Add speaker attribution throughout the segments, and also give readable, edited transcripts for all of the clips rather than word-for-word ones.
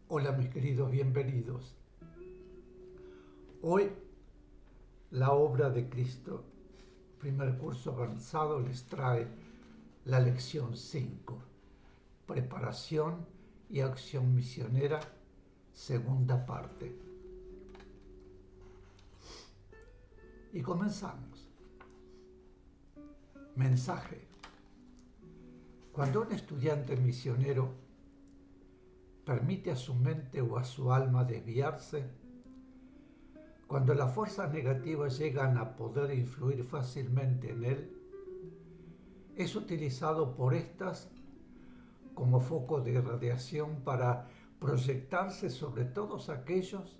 Speaker 1: Hola mis queridos, bienvenidos. Hoy la obra de Cristo, primer curso avanzado, les trae la lección 5, preparación y acción misionera, segunda parte. Y comenzamos. Mensaje. Cuando un estudiante misionero permite a su mente o a su alma desviarse, cuando las fuerzas negativas llegan a poder influir fácilmente en él, es utilizado por estas como foco de radiación para proyectarse sobre todos aquellos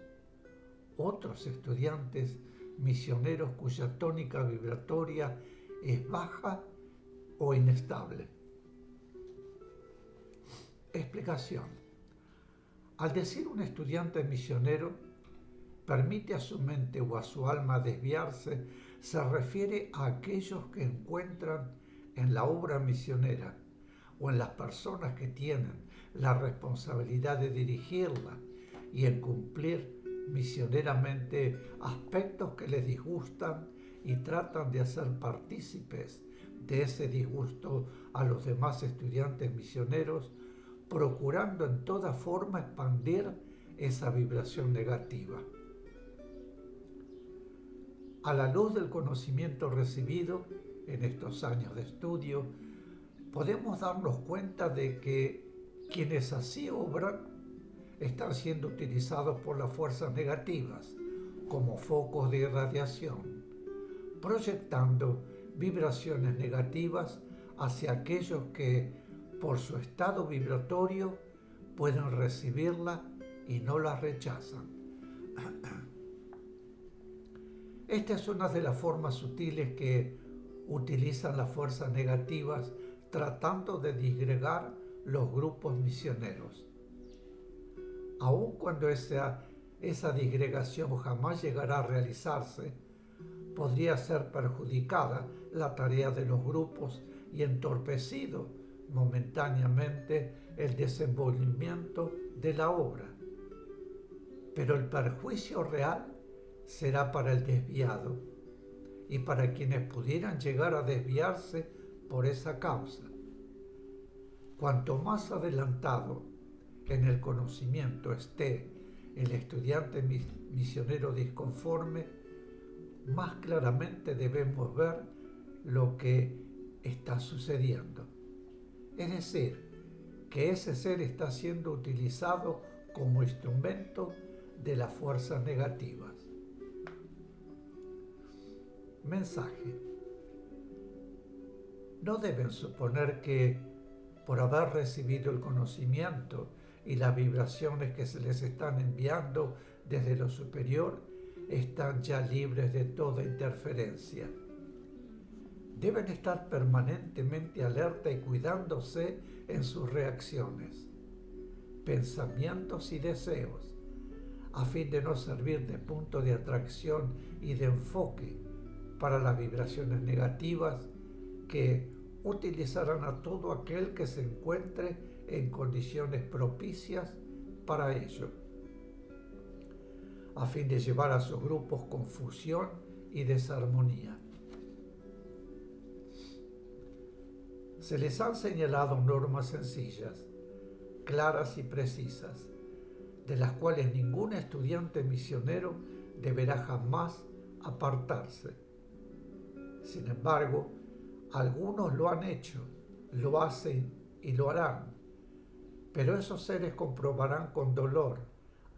Speaker 1: otros estudiantes misioneros cuya tónica vibratoria es baja o inestable. Explicación. Al decir un estudiante misionero permite a su mente o a su alma desviarse, se refiere a aquellos que encuentran en la obra misionera o en las personas que tienen la responsabilidad de dirigirla y en cumplir misioneramente aspectos que les disgustan y tratan de hacer partícipes de ese disgusto a los demás estudiantes misioneros, procurando en toda forma expandir esa vibración negativa. A la luz del conocimiento recibido en estos años de estudio, podemos darnos cuenta de que quienes así obran están siendo utilizados por las fuerzas negativas como focos de irradiación, proyectando vibraciones negativas hacia aquellos que, por su estado vibratorio, pueden recibirla y no la rechazan. Esta es una de las formas sutiles que utilizan las fuerzas negativas tratando de disgregar los grupos misioneros. Aun cuando esa disgregación jamás llegará a realizarse, podría ser perjudicada la tarea de los grupos y entorpecido momentáneamente el desenvolvimiento de la obra. Pero el perjuicio real será para el desviado y para quienes pudieran llegar a desviarse por esa causa. Cuanto más adelantado en el conocimiento esté el estudiante misionero disconforme, más claramente debemos ver lo que está sucediendo. Es decir, que ese ser está siendo utilizado como instrumento de las fuerzas negativas. Mensaje. No deben suponer que por haber recibido el conocimiento y las vibraciones que se les están enviando desde lo superior, están ya libres de toda interferencia. Deben estar permanentemente alerta y cuidándose en sus reacciones, pensamientos y deseos, a fin de no servir de punto de atracción y de enfoque para las vibraciones negativas que utilizarán a todo aquel que se encuentre en condiciones propicias para ello, a fin de llevar a sus grupos confusión y desarmonía. Se les han señalado normas sencillas, claras y precisas, de las cuales ningún estudiante misionero deberá jamás apartarse. Sin embargo, algunos lo han hecho, lo hacen y lo harán, pero esos seres comprobarán con dolor,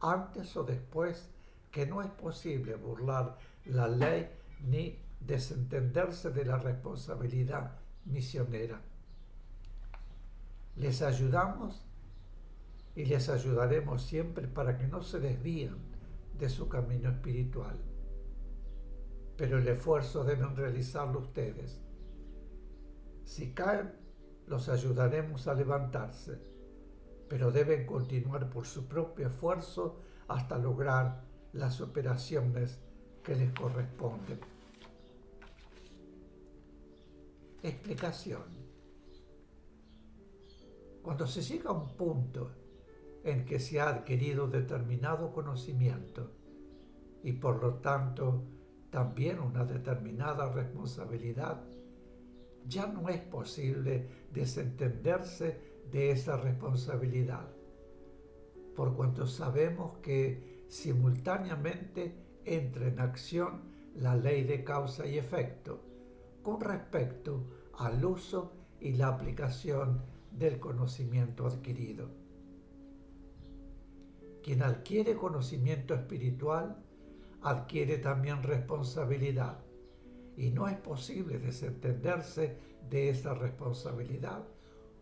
Speaker 1: antes o después, que no es posible burlar la ley ni desentenderse de la responsabilidad misionera. Les ayudamos y les ayudaremos siempre para que no se desvíen de su camino espiritual. Pero el esfuerzo deben realizarlo ustedes. Si caen, los ayudaremos a levantarse, pero deben continuar por su propio esfuerzo hasta lograr las operaciones que les corresponden. Explicación. Cuando se llega a un punto en que se ha adquirido determinado conocimiento y por lo tanto también una determinada responsabilidad, ya no es posible desentenderse de esa responsabilidad, por cuanto sabemos que simultáneamente entra en acción la ley de causa y efecto con respecto al uso y la aplicación del conocimiento adquirido. Quien adquiere conocimiento espiritual adquiere también responsabilidad, y no es posible desentenderse de esa responsabilidad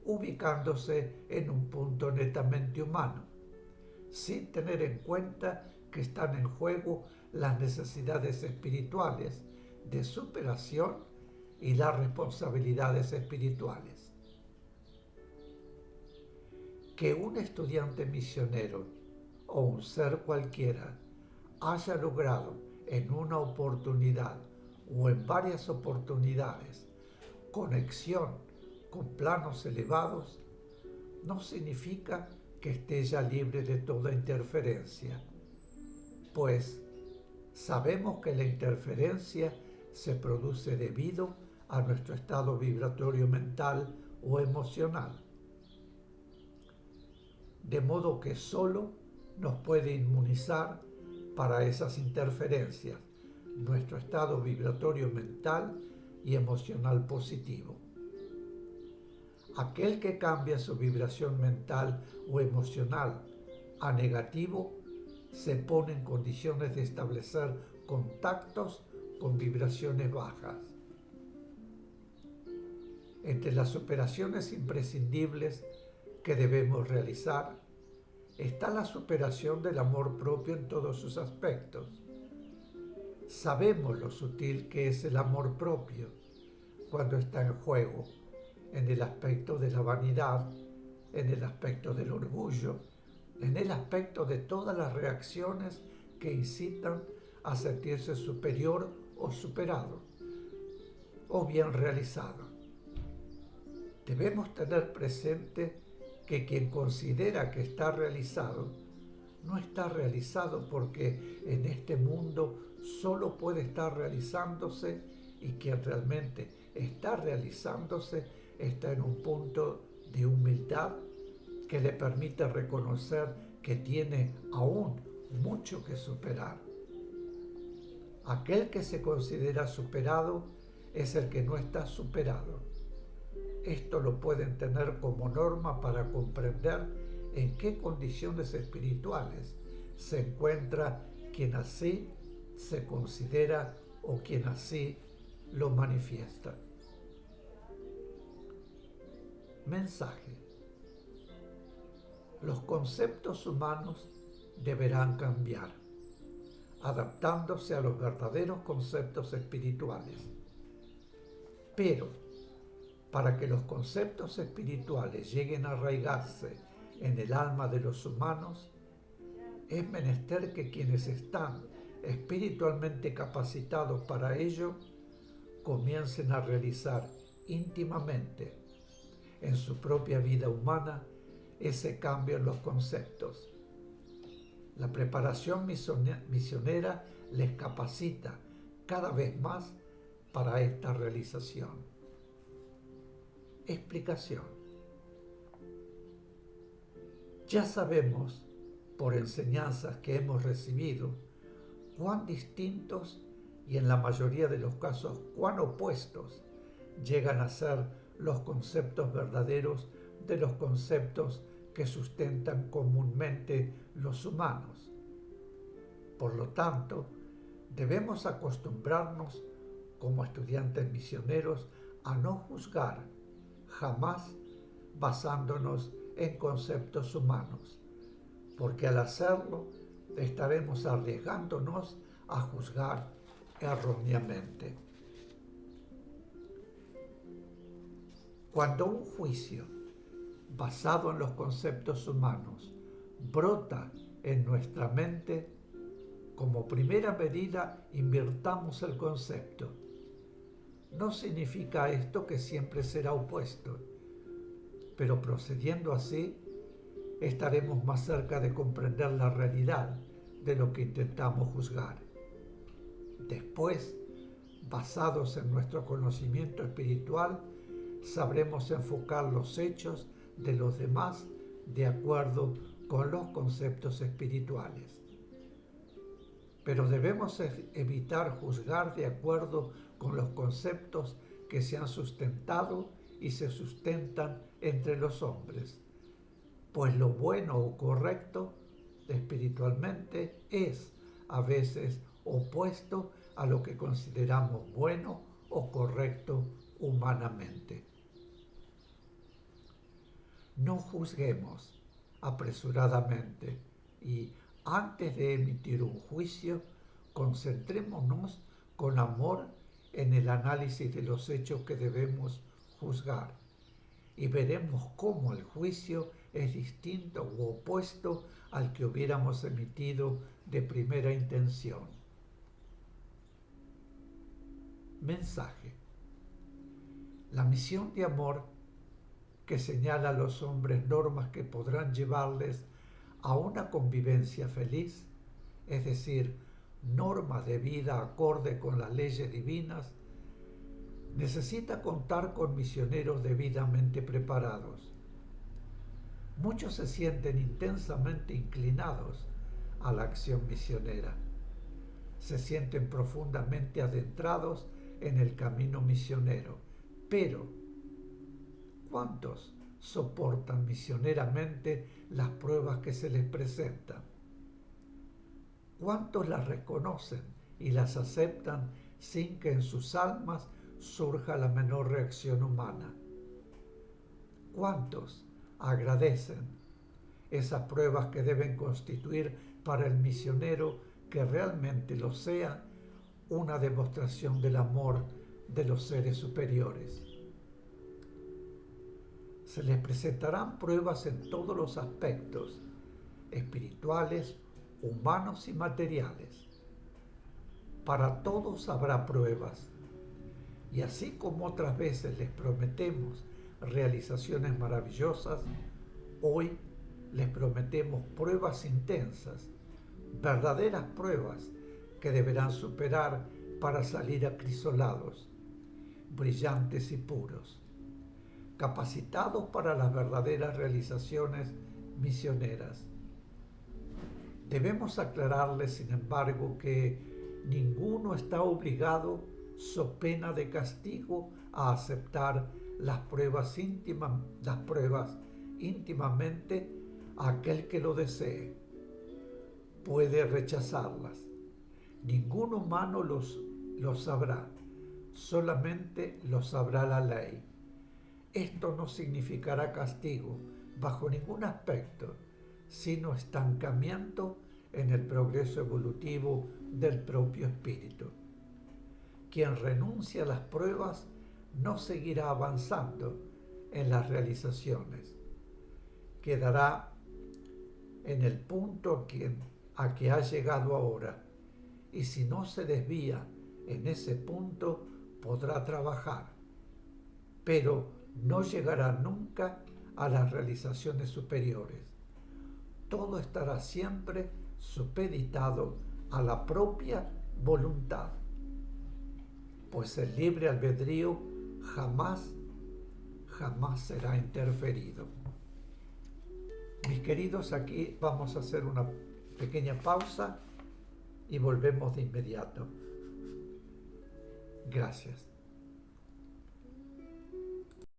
Speaker 1: ubicándose en un punto netamente humano, sin tener en cuenta que están en juego las necesidades espirituales de superación y las responsabilidades espirituales. Que un estudiante misionero o un ser cualquiera haya logrado en una oportunidad o en varias oportunidades conexión con planos elevados no significa que esté ya libre de toda interferencia, pues sabemos que la interferencia se produce debido a nuestro estado vibratorio mental o emocional, de modo que solo nos puede inmunizar para esas interferencias nuestro estado vibratorio mental y emocional positivo. Aquel que cambia su vibración mental o emocional a negativo se pone en condiciones de establecer contactos con vibraciones bajas. Entre las operaciones imprescindibles que debemos realizar está la superación del amor propio en todos sus aspectos. Sabemos lo sutil que es el amor propio cuando está en juego, en el aspecto de la vanidad, en el aspecto del orgullo, en el aspecto de todas las reacciones que incitan a sentirse superior o superado, o bien realizado. Debemos tener presente que quien considera que está realizado, no está realizado porque en este mundo solo puede estar realizándose, y quien realmente está realizándose está en un punto de humildad que le permite reconocer que tiene aún mucho que superar. Aquel que se considera superado es el que no está superado. Esto lo pueden tener como norma para comprender en qué condiciones espirituales se encuentra quien así se considera o quien así lo manifiesta. Mensaje. Los conceptos humanos deberán cambiar, adaptándose a los verdaderos conceptos espirituales. Pero, para que los conceptos espirituales lleguen a arraigarse en el alma de los humanos, es menester que quienes están espiritualmente capacitados para ello comiencen a realizar íntimamente en su propia vida humana ese cambio en los conceptos. La preparación misionera les capacita cada vez más para esta realización. Explicación. Ya sabemos, por enseñanzas que hemos recibido, cuán distintos y en la mayoría de los casos cuán opuestos llegan a ser los conceptos verdaderos de los conceptos que sustentan comúnmente los humanos. Por lo tanto, debemos acostumbrarnos como estudiantes misioneros a no juzgar jamás basándonos en conceptos humanos, porque al hacerlo estaremos arriesgándonos a juzgar erróneamente. Cuando un juicio basado en los conceptos humanos brota en nuestra mente, como primera medida invirtamos el concepto. No significa esto que siempre será opuesto, pero procediendo así, estaremos más cerca de comprender la realidad de lo que intentamos juzgar. Después, basados en nuestro conocimiento espiritual, sabremos enfocar los hechos de los demás de acuerdo con los conceptos espirituales. Pero debemos evitar juzgar de acuerdo con los conceptos que se han sustentado y se sustentan entre los hombres, pues lo bueno o correcto espiritualmente es a veces opuesto a lo que consideramos bueno o correcto humanamente. No juzguemos apresuradamente y antes de emitir un juicio, concentrémonos con amor en el análisis de los hechos que debemos juzgar y veremos cómo el juicio es distinto u opuesto al que hubiéramos emitido de primera intención. Mensaje. La misión de amor que señala a los hombres normas que podrán llevarles a una convivencia feliz, es decir, normas de vida acorde con las leyes divinas, necesita contar con misioneros debidamente preparados. Muchos se sienten intensamente inclinados a la acción misionera. Se sienten profundamente adentrados en el camino misionero, pero ¿cuántos soportan misioneramente las pruebas que se les presentan? ¿Cuántos las reconocen y las aceptan sin que en sus almas surja la menor reacción humana? ¿Cuántos agradecen esas pruebas que deben constituir para el misionero que realmente lo sea una demostración del amor de los seres superiores? Se les presentarán pruebas en todos los aspectos, espirituales, humanos y materiales. Para todos habrá pruebas, y así como otras veces les prometemos realizaciones maravillosas, hoy les prometemos pruebas intensas, verdaderas pruebas que deberán superar para salir acrisolados, brillantes y puros, capacitados para las verdaderas realizaciones misioneras. Debemos aclararles, sin embargo, que ninguno está obligado, so pena de castigo, a aceptar las pruebas íntimamente a aquel que lo desee. Puede rechazarlas. Ningún humano lo sabrá, solamente lo sabrá la ley. Esto no significará castigo bajo ningún aspecto, sino estancamiento en el progreso evolutivo del propio espíritu. Quien renuncia a las pruebas no seguirá avanzando en las realizaciones. Quedará en el punto a que ha llegado ahora, y si no se desvía en ese punto podrá trabajar, pero no llegará nunca a las realizaciones superiores. Todo estará siempre supeditado a la propia voluntad, pues el libre albedrío jamás será interferido. Mis queridos, aquí vamos a hacer una pequeña pausa y volvemos de inmediato. Gracias.